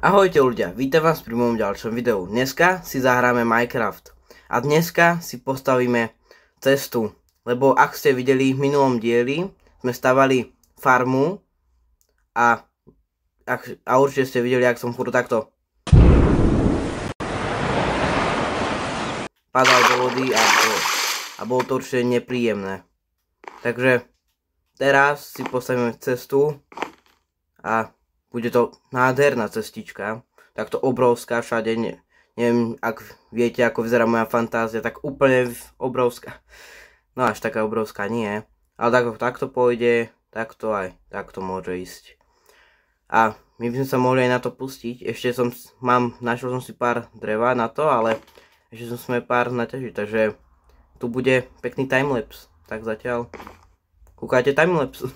Ahojte ľudia, vítam vás pri mojom ďalšom videu. Dneska si zahráme Minecraft. A dneska si postavíme cestu. Lebo ak ste videli v minulom dieli, sme stavali farmu. A určite ste videli, ak som furt takto padal do vody a bolo to určite nepríjemné. Takže teraz si postavíme cestu a bude to nádherná cestička, takto obrovská všade, neviem, ak viete, ako vyzerá moja fantázia, tak úplne obrovská. No až taká obrovská nie, ale takto pôjde, takto aj, takto môže ísť. A my by sme sa mohli aj na to pustiť, ešte našiel som si pár dreva na to, ale ešte som pár naťažiť, takže tu bude pekný timelapse, tak zatiaľ kúkajte timelapse.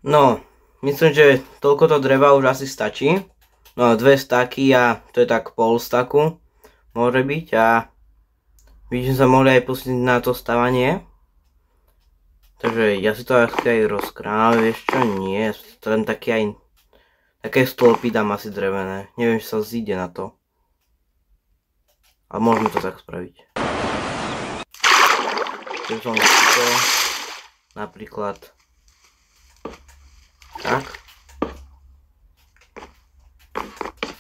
No, myslím, že toľkoto dreva už asi stačí. No, 2 staky a to je tak pol staku. Môže byť a by sme sa mohli aj pustiť na to stavanie. Takže ja si to asi aj rozkrám, vieš čo, nie. To len také stĺpy dám asi drevené. Neviem, či sa zíde na to. A môžeme to tak spraviť. Keď som to napríklad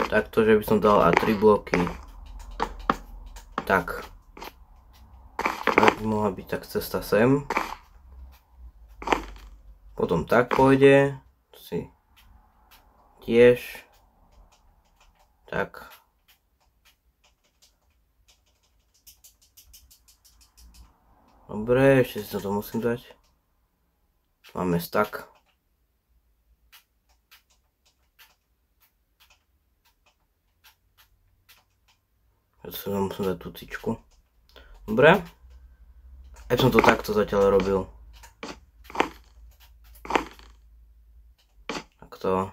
takto, že by som dal a 3 bloky. Tak by mohla byť tak cesta sem. Potom tak pôjde. Si tiež. Tak. Dobre, ešte si to musím dať. Máme stack. Ja si musím dať tú tyčku. Dobre. Aj som to takto zatiaľ robil. Takto.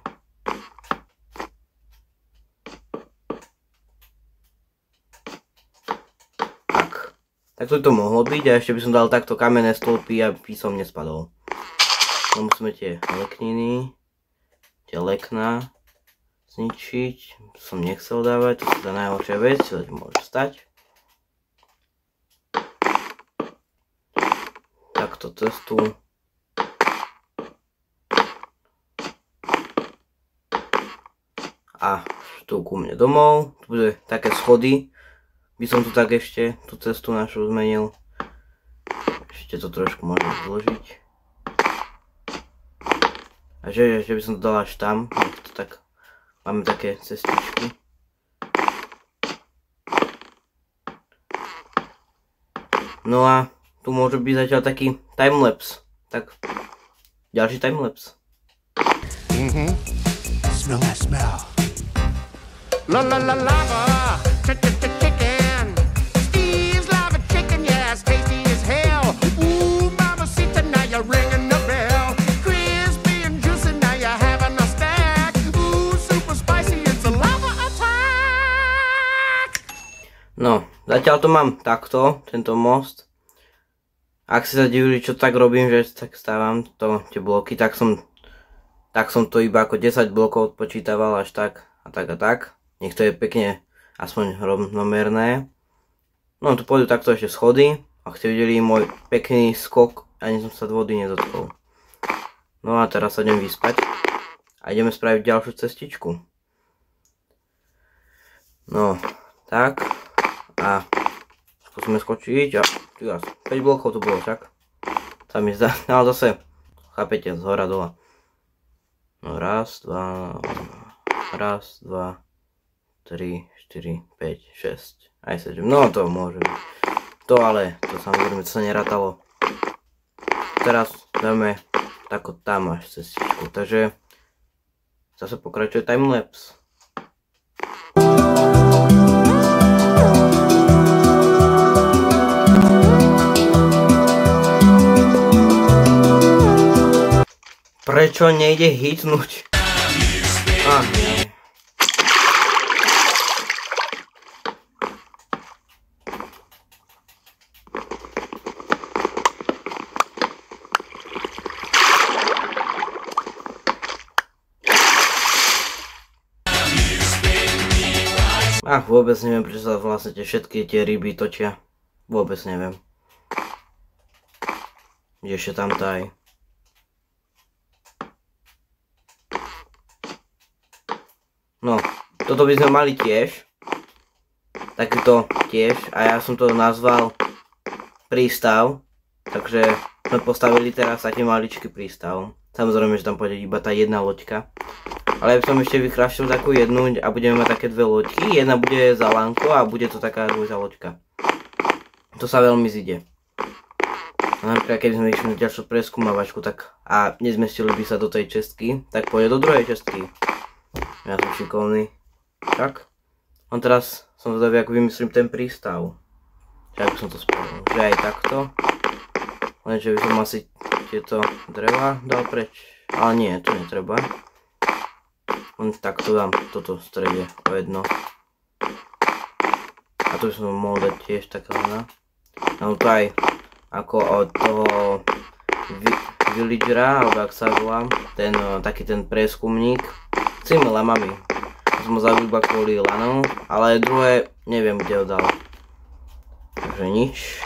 Tak. Takto to mohlo byť a ešte by som dal takto kamenné stĺpy, aby som nespadol. No musíme tie lekniny, tie lekná zničiť. To som nechcel dávať, to je tá najhoršia vec, čo môže stať. Takto cestu. A tu ku mne domov, tu bude také schody. By som tu tak ešte tú cestu našu zmenil. Ešte to trošku môžem zložiť. A že by som to dal až tam, to tak. Máme také cestičky. No a tu môže byť zatiaľ taký timelapse. Tak, ďalší timelapse. Smell that smell. La la la lava. Chicken. Steve's lava chicken, yeah, it's tasty as hell. Ooh, mama, see tonight you're ringing the bell. Crispy and juicy, now you're having a stack. Ooh, super spicy, it's a lava attack. No, zatiaľ to mám takto, tento most. Ak si sa divili, čo tak robím, že tak stávam tie bloky, tak som to iba ako 10 blokov odpočítaval až tak a tak. Nech to je pekne aspoň rovnomerné. No tu pôjdu takto ešte schody. Ak ste videli môj pekný skok, ani som sa vody nedotkol. No a teraz sa idem vyspať a ideme spraviť ďalšiu cestičku. No, tak. A skúsime skočiť a 5 blokov to bolo však. Sa mi zdá, ale zase, chápete, z hora dola. No raz, 2, 3, 4, 5, 6, aj 7, no to môže byť. To ale, to samozrejme, to sa nerátalo. Teraz dáme tako tam až cestičku, takže zase pokračuje timelapse. Prečo nejde hitnúť? Nie. Vôbec neviem, prečo sa vlastne všetky tie ryby točia. Vôbec neviem. Ešte tam tá aj. No, toto by sme mali tiež. Takýto tiež. A ja som to nazval prístav. Takže sme postavili teraz taký maličký prístav. Samozrejme, že tam pôjde iba tá jedna loďka. Ale ja by som ešte vykraftil takú jednu a budeme mať také dve loďky. Jedna bude za lánko a bude to taká dvojitá loďka. To sa veľmi zíde. A napríklad keby sme išli na ďalšiu preskúmavačku tak a nezmestili by sa do tej čestky, tak pôjde do druhej čestky. Ja som šikovný. Tak. On teraz som zvedavý, ako vymyslím ten prístav. Že by som to spravil. Že aj takto. Lenže by som asi tieto dreva dal preč. Ale nie, to netreba. Len takto dám toto v strede o jedno. A tu by som mohol dať tiež taká ona. No to aj ako od toho villagera, alebo ak sa volám, ten taký ten prieskumník. Cimela mami. Som ho zabil iba kvôli lanu, ale druhé neviem kde ho dal. Takže nič.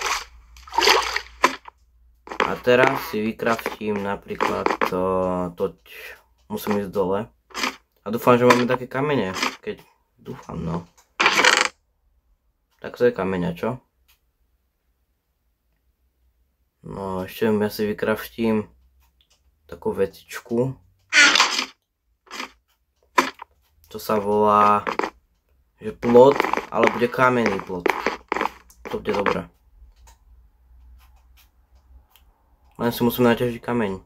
A teraz si vykraftím napríklad toť. Musím ísť dole. A dúfam, že máme také kamene. Keď dúfam, no. Tak to je kameňa, čo? No, ešte ja si vykraftím takú vecičku. To sa volá, že plot, ale bude kamenný plot. To bude dobré. Len si musím naťažiť kameň.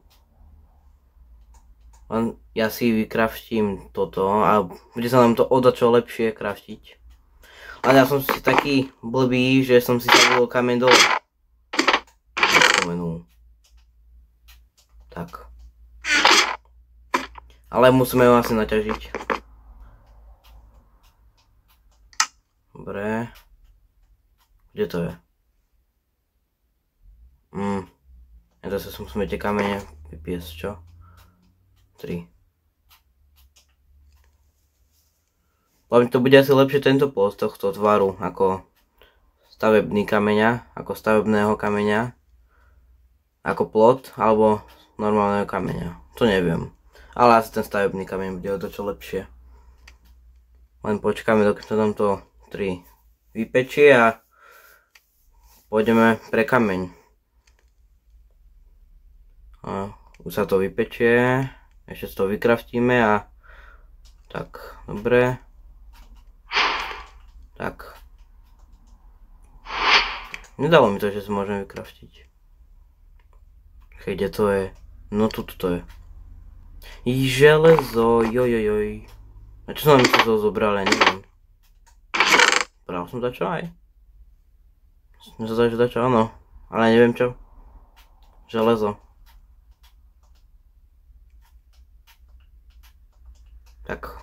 Len ja si vykraftím toto a bude sa nám to odačo lepšie kraftiť. Ale ja som si taký blbý, že som si zabudol kameň dole. Spomenul. Tak. Ale musíme ho asi naťažiť. Dobre. Kde to je? Ja zase musíme tie kamene vypiesť, čo? 3. Hlavne to bude asi lepšie tento post tohto tvaru ako stavebný kameňa, ako stavebného kameňa, ako plot alebo normálneho kameňa. To neviem. Ale asi ten stavebný kameň bude o to čo lepšie. Len počkáme, dokým sa nám to 3 vypečie a pôjdeme pre kameň. A už sa to vypečie. Ešte si to vykraftíme a tak, dobre. Tak. Nedalo mi to, že si môžem vykraftiť. Kde to je? No tuto to je. Železo, jojojoj. A čo som mi to zobral, ja neviem. Bral som dačo aj? Som sa že dačo, áno. Ale neviem čo. Železo. Tak.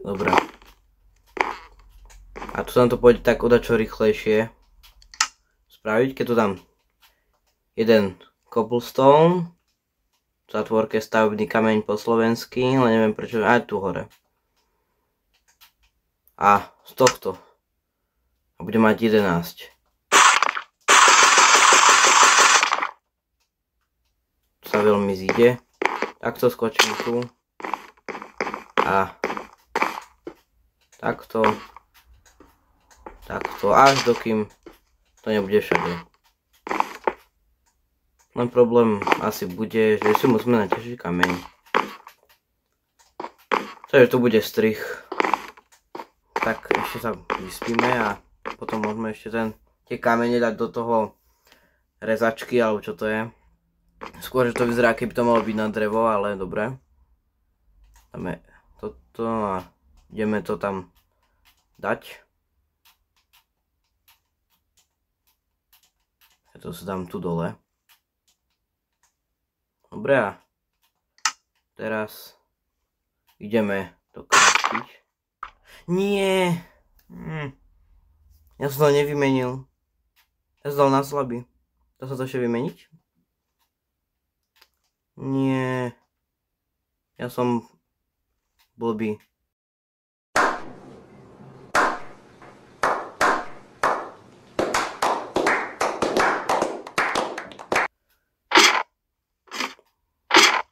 Dobre. A tu sa nám to pôjde tak odačo rýchlejšie spraviť, keď tu dám jeden cobblestone, v zátvorke stavebný kameň po slovensky, ale neviem prečo, aj tu hore. A z tohto budem mať 11. Sa veľmi zíde. Takto skočím tu. A takto. Takto. Až dokým to nebude všade. Len problém asi bude, že si musíme naťažiť kameň. Takže tu bude strih. Tak ešte sa vyspíme a potom môžeme ešte tie kamene dať do toho rezačky, alebo čo to je. Skôr, že to vyzerá, keby to malo byť na drevo, ale dobre. Dáme toto a ideme to tam dať. Ja to si dám tu dole. Dobre, a teraz ideme to kraftiť. Nie! Ja som to nevymenil. Ja som dal na slabý. Dá sa to ešte vymeniť? Nie. Ja som blbý.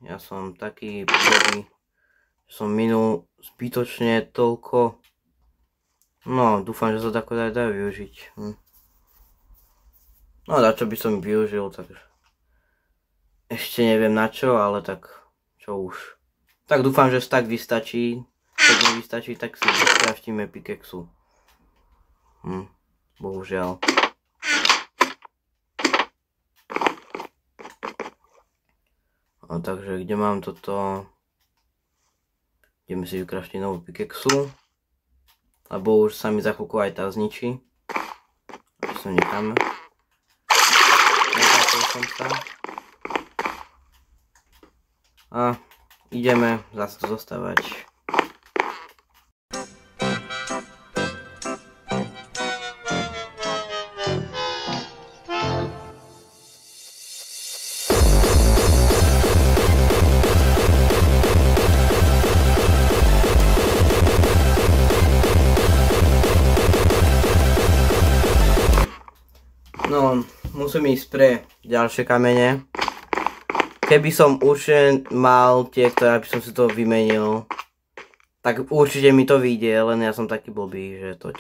Ja som taký blbý, že som minul zbytočne toľko. No, dúfam, že sa to tako dá využiť. No, na čo by som využil, tak ešte neviem na čo, ale tak čo už. Tak dúfam, že tak vystačí. Keď nevystačí, tak si skraftíme pikexu. Bohužiaľ. No, takže kde mám toto? Ideme si vykraftiť novú pikexu. Lebo už sa mi za chvíľku aj tá zničí. Aby som necháme. Nekápil som sa. A ideme zase to zostávať. No, musím ísť pre ďalšie kamene. Keby som už mal tie, ktoré by som si to vymenil, tak určite mi to vyjde, len ja som taký blbý, že toť.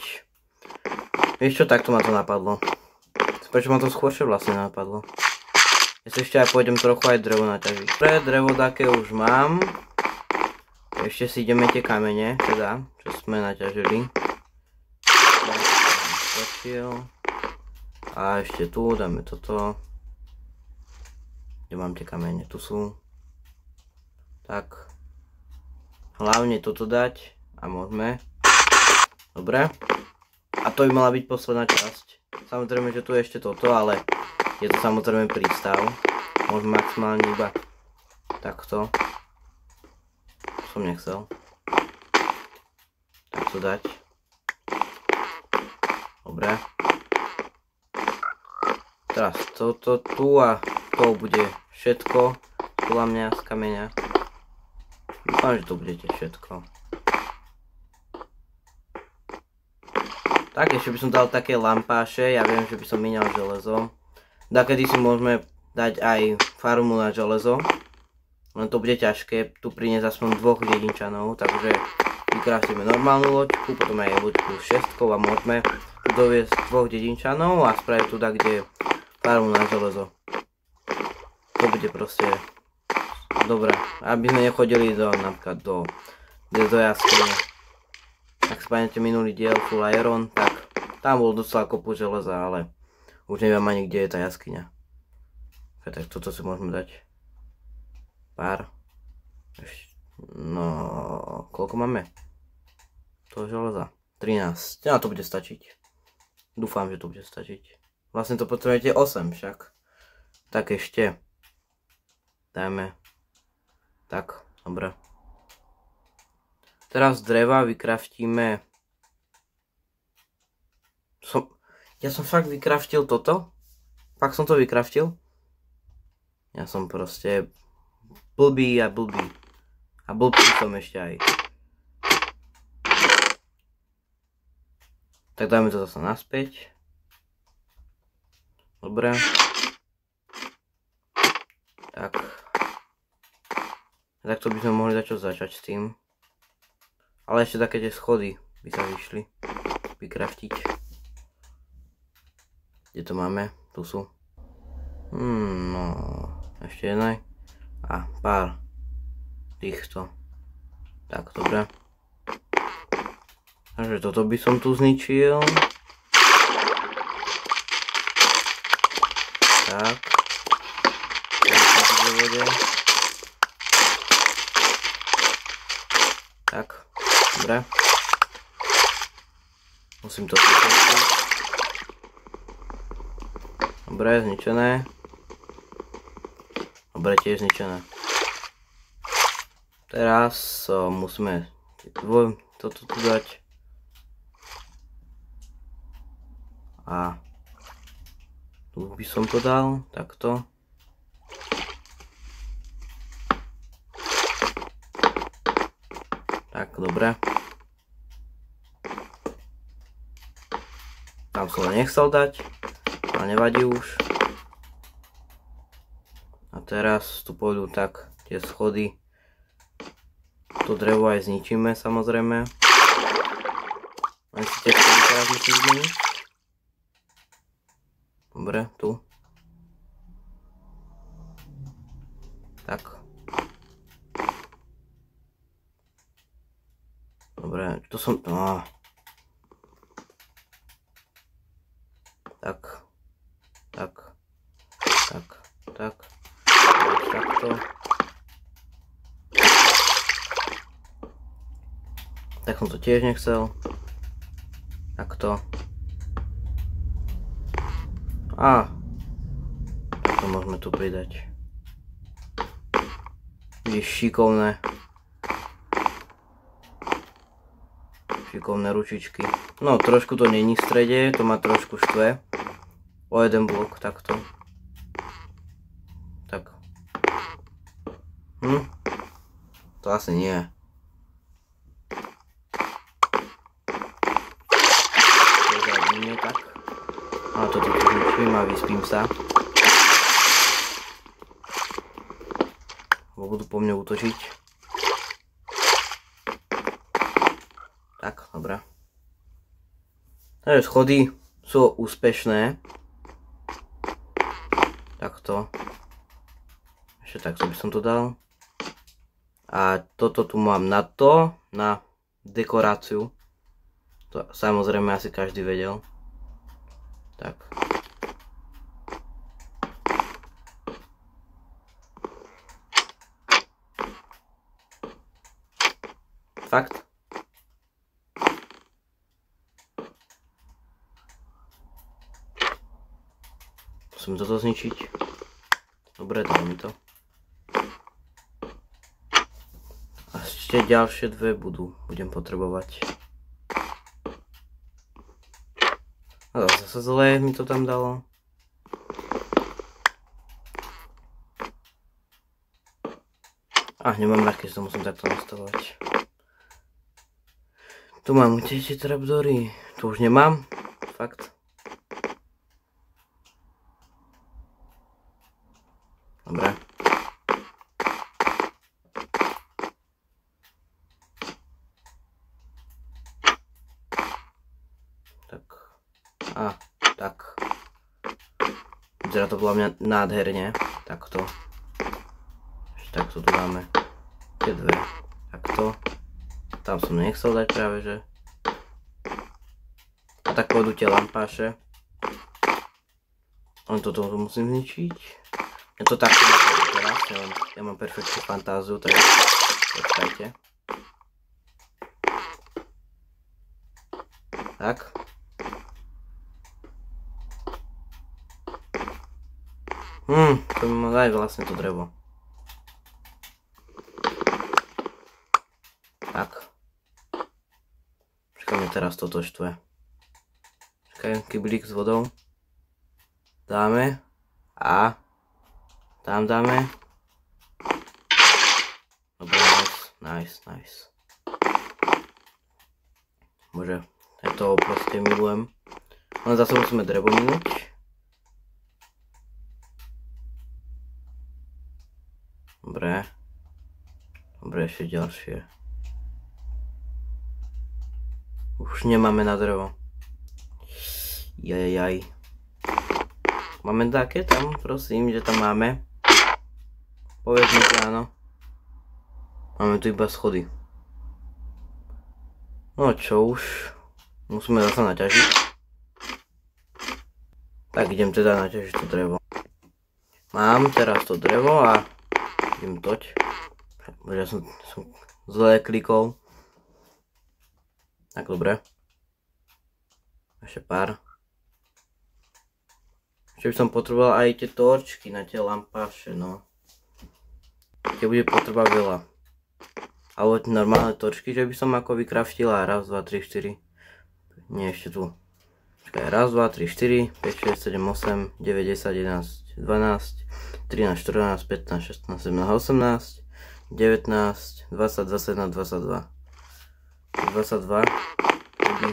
Vieš čo, takto ma to napadlo. Prečo ma to skôršie vlastne napadlo? Ja si ešte aj pôjdem trochu aj drevo naťažiť. Pre drevo také už mám. Ešte si ideme tie kamene, teda, čo sme naťažili. A ešte tu dáme toto. Kde mám tie kamene? Tu sú. Tak. Hlavne toto dať. A môžeme. Dobre. A to by mala byť posledná časť. Samozrejme, že tu je ešte toto, ale je to samozrejme prístav. Môžeme maximálne iba takto. Som nechcel. Takto dať. Dobre. Teraz toto tu a to bude všetko podľa mňa z kameňa. Dúfam, že to budete všetko. Tak ešte by som dal také lampáše, ja viem, že by som míňal železo. Dakedy si môžeme dať aj farmu na železo. Len to bude ťažké, tu priniesť aspoň 2 jedinčanov, takže vykraftíme normálnu loďku, potom aj loďku s šestkou a môžeme tu doviesť 2 dedinčanov a spraviť tu kde farmu na železo. To bude proste dobré, aby sme nechodili napríklad do jaskyne. Ak spomínate minulý diel Full Iron, tak tam bol docela kopu železa, ale už neviem ani kde je tá jaskyňa. Tak toto si môžeme dať. Pár. No, koľko máme? Toho železa. 13. No to bude stačiť. Dúfam, že to bude stačiť. Vlastne to potrebujete 8 však. Tak ešte. Dajme. Tak, dobre. Teraz z dreva vykraftíme. Ja som fakt vykraftil toto? Fakt som to vykraftil? Ja som proste blbý a blbý. A blbý som ešte aj. Tak dáme to zase naspäť. Dobre. Tak. Takto by sme mohli začať s tým. Ale ešte také tie schody by sa vyšli vykraftiť. Kde to máme? Tu sú. No, ešte jedna. A pár týchto. Tak, dobre. Takže toto by som tu zničil. Tak. Tak, dobre. Musím to pripustiť. Dobre, zničené. Dobre, tiež zničené. Teraz musíme toto tu dať. A tu by som to dal, takto. Tak, dobre. Tam som ho nechcel dať, ale nevadí už. A teraz tu pôjdu tak tie schody. To drevo aj zničíme, samozrejme. Len si tie schody teraz musím zmeniť. Dobre, tu. Tak. Dobre, to som... Tak. Tak. Tak. Tak. Takto. Tak som to tiež nechcel. Takto. A to môžeme tu pridať. Je šikovné. Šikovné ručičky. No trošku to není v strede, to má trošku štve. O jeden blok, takto. Tak. To asi nie. Nie tak. A toto tu zničím a vyspím sa. Budú po mne útočiť. Tak, dobré. Takže schody sú úspešné. Takto. Ešte takto by som to dal. A toto tu mám na to, na dekoráciu. To samozrejme asi každý vedel. Tak. Fakt? Musím toto zničiť. Dobre, dalo mi to. A ešte ďalšie dve budem potrebovať. A zase zle mi to tam dalo. Nemám rakeť, to musím takto nastavovať. Tu mám tie trapdory. Tu už nemám. Fakt. Dobre. Tak. Tak. Vyzerá to podľa mňa nádherne. Takto. Ešte takto tu dáme. Tie dve. Takto. Tam som nechcel dať práve, že. A tak pôjdu tie lampáše. Len toto musím zničiť. Ja to takto napadlo teraz. Ja mám perfektnú fantáziu, takže počkajte. Tak. To má aj vlastne to drevo. Tak. Počkaj, mne teraz toto štve. Počkaj, kyblík s vodou. Dáme. A tam dáme. Dobre, nice. Bože, ja to proste milujem. Len zase musíme drevo minúť. Dobre, ešte ďalšie. Už nemáme na drevo. Jajajaj. Máme také tam, prosím, že tam máme. Povedz mi, že áno. Máme tu iba schody. No čo už. Musíme zase naťažiť. Tak idem teda naťažiť to drevo. Mám teraz to drevo a idem toť. Bože, ja som zle klikol. Tak dobre. Ešte pár. Ešte by som potreboval aj tie torčky na tie lampáše, no. Tie bude potrebať veľa. Alebo normálne torčky, že by som ako vykraftila. Raz, 2, 3, 4. Nie, ešte tu. Počkaj, raz, 2, 3, 4, 5, 6, 7, 8, 9, 10, 11, 12, 13, 14, 15, 16, 17, 18, 19, 20, 21, 22. 22 by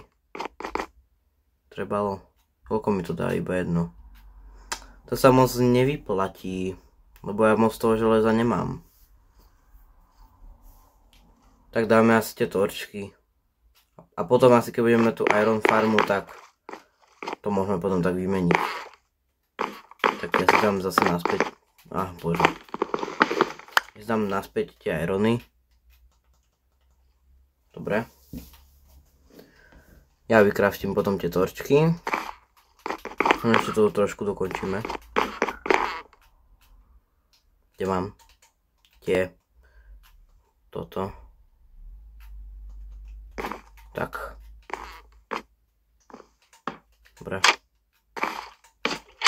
trebalo. Koľko mi to dá? Iba jedno. To sa moc nevyplatí, lebo ja moc toho železa nemám. Tak dáme asi tie torčky. A potom asi keď budeme tú iron farmu, tak to môžeme potom tak vymeniť. Tak ja si dám zase naspäť. Bože. Ja si dám naspäť tie irony. Dobre. Ja vykraftím potom tie torčky. Ešte to trošku dokončíme. Kde mám? Toto. Tak. Dobre.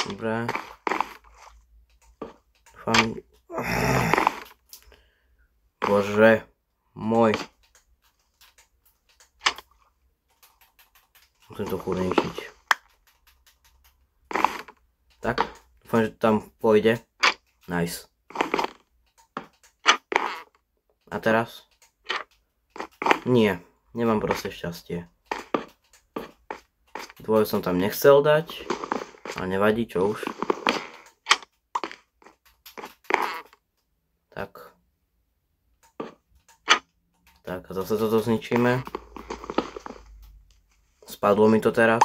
Dobre. Dúfam. Bože. Môj. Musím to chudnejšiť. Tak, dúfam, že to tam pôjde. Nice. A teraz? Nie, nemám proste šťastie. Dvoj som tam nechcel dať, ale nevadí, čo už. Tak. Tak, a zase toto zničíme. Spadlo mi to teraz.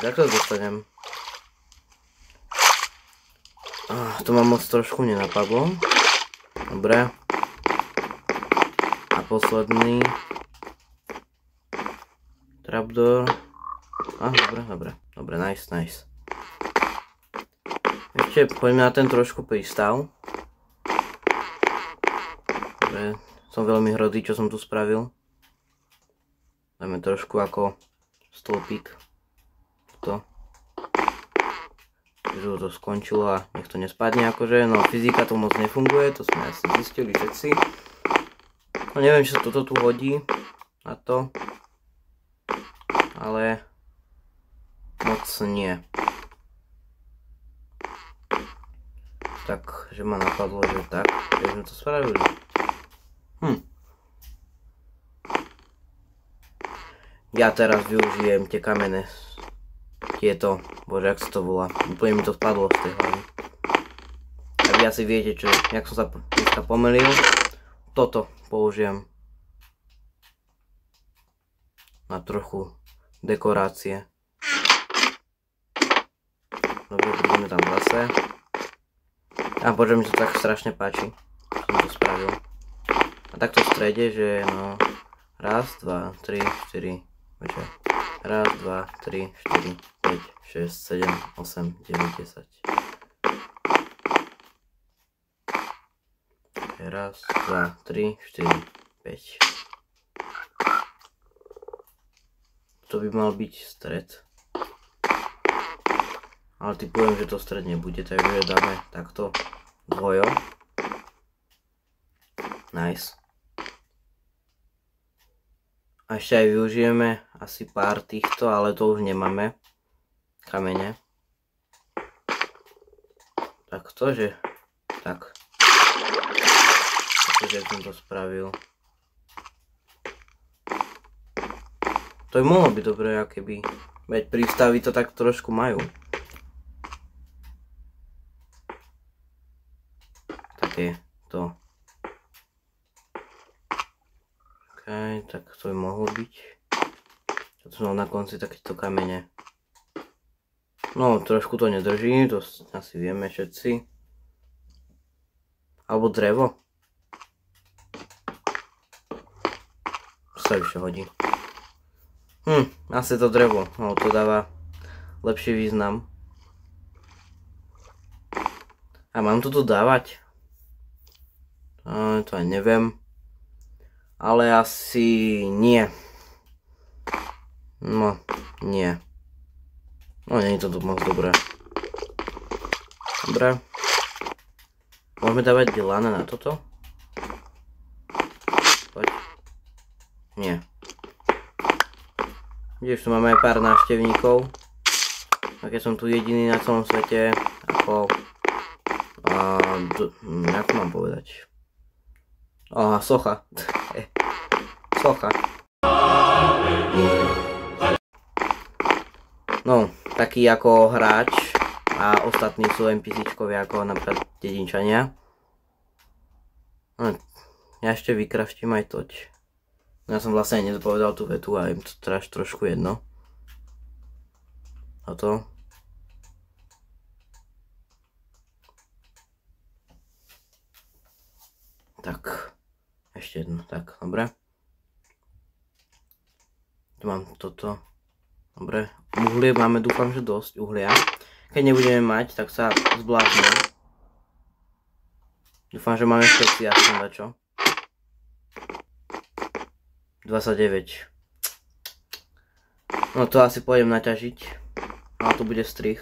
Tak to dostanem. To ma moc trošku nenapadlo. Dobre. A posledný. Trapdoor. Dobre, nice. Ešte poďme na ten trošku prístav. Dobre, som veľmi hrdý, čo som tu spravil. Dáme trošku ako stĺpik. Toto. Že to skončilo a nech to nespadne akože. No fyzika tu moc nefunguje, to sme asi zistili všetci. No neviem, či sa toto tu hodí na to. Ale moc nie. Tak, že ma napadlo, že tak, keď sme to spravili. Ja teraz využijem tie kamene. Tieto, bože, jak sa to volá. Úplne mi to spadlo z tej hlavy. A vy asi viete, čo, jak som sa dneska pomýlil. Toto použijem na trochu dekorácie. Dobre, budeme tam zase. A bože, mi to tak strašne páči. Som to spravil. A takto v strede, že no... Raz, 2, 3, 4... Počkaj. Raz, 2, 3, 4, 5, 6, 7, 8, 9, 10. Raz, 2, 3, 4, 5. To by mal byť stred. Ale typujem, že to stred nebude, takže dáme takto dvojo. Nice. A ešte aj využijeme asi pár týchto, ale to už nemáme. Kamene. Tak tože. Tak. Takže som to spravil. To by mohlo byť dobré, keby. Veď prístavy to tak trošku majú. Také to. Tak to by mohlo byť. Čo to som na konci takéto kamene. No, trošku to nedrží, to asi vieme všetci. Alebo drevo. To sa ešte hodí. Asi to drevo, no to dáva lepší význam. A mám to tu dávať? To aj neviem. Ale asi nie. No, nie. No nie je to moc dobré. Dobre. Môžeme dávať lana na toto? Poď. Nie. Vidíš, tu máme aj pár návštevníkov. A keď som tu jediný na celom svete, ako... jak mám povedať? Socha. Socha. No, taký ako hráč a ostatní sú NPCčkovia ako napríklad dedinčania. No, ja ešte vykraftím aj toť. Ja som vlastne nedopovedal tú vetu a im to teraz trošku jedno. Toto. Tak, ešte jedno, tak, dobre. Tu mám toto. Dobre, uhlie máme, dúfam, že dosť uhlia. Keď nebudeme mať, tak sa zbláznime. Dúfam, že máme špeci, aspoň dačo. 29. No to asi pôjdem naťažiť. No to bude strih.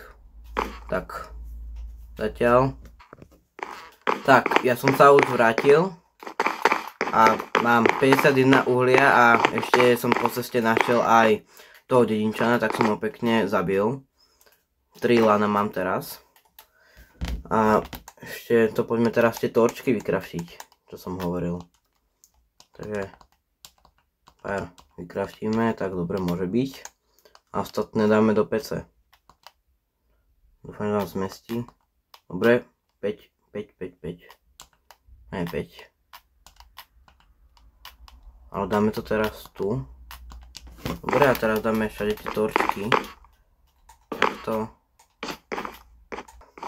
Tak, zatiaľ. Tak, ja som sa už vrátil. A mám 51 uhlia a ešte som po ceste našiel aj toho dedinčana, tak som ho pekne zabil. 3 lana mám teraz. A ešte to poďme teraz tie torčky vykraftiť, čo som hovoril. Takže pár vykraftíme, tak dobre môže byť. A ostatné dáme do pece. Dúfam, že nám zmestí. Dobre, 5. Ne, 5. Ale dáme to teraz tu. Dobre, a teraz dáme všade tie torčky. Takto.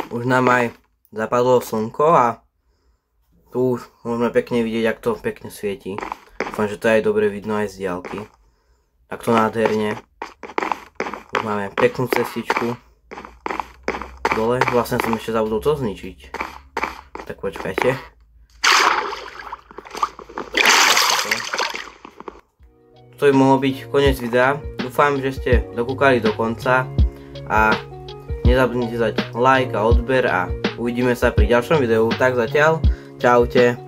Už nám aj zapadlo slnko a tu už môžeme pekne vidieť, jak to pekne svieti. Dúfam, že to je aj dobre vidno aj z diaľky. Takto nádherne. Už máme peknú cestičku. Dole. Vlastne som ešte zabudol to zničiť. Tak počkajte. To by mohlo byť koniec videa. Dúfam, že ste dokúkali do konca a nezabudnite dať like a odber a uvidíme sa pri ďalšom videu. Tak zatiaľ, čaute.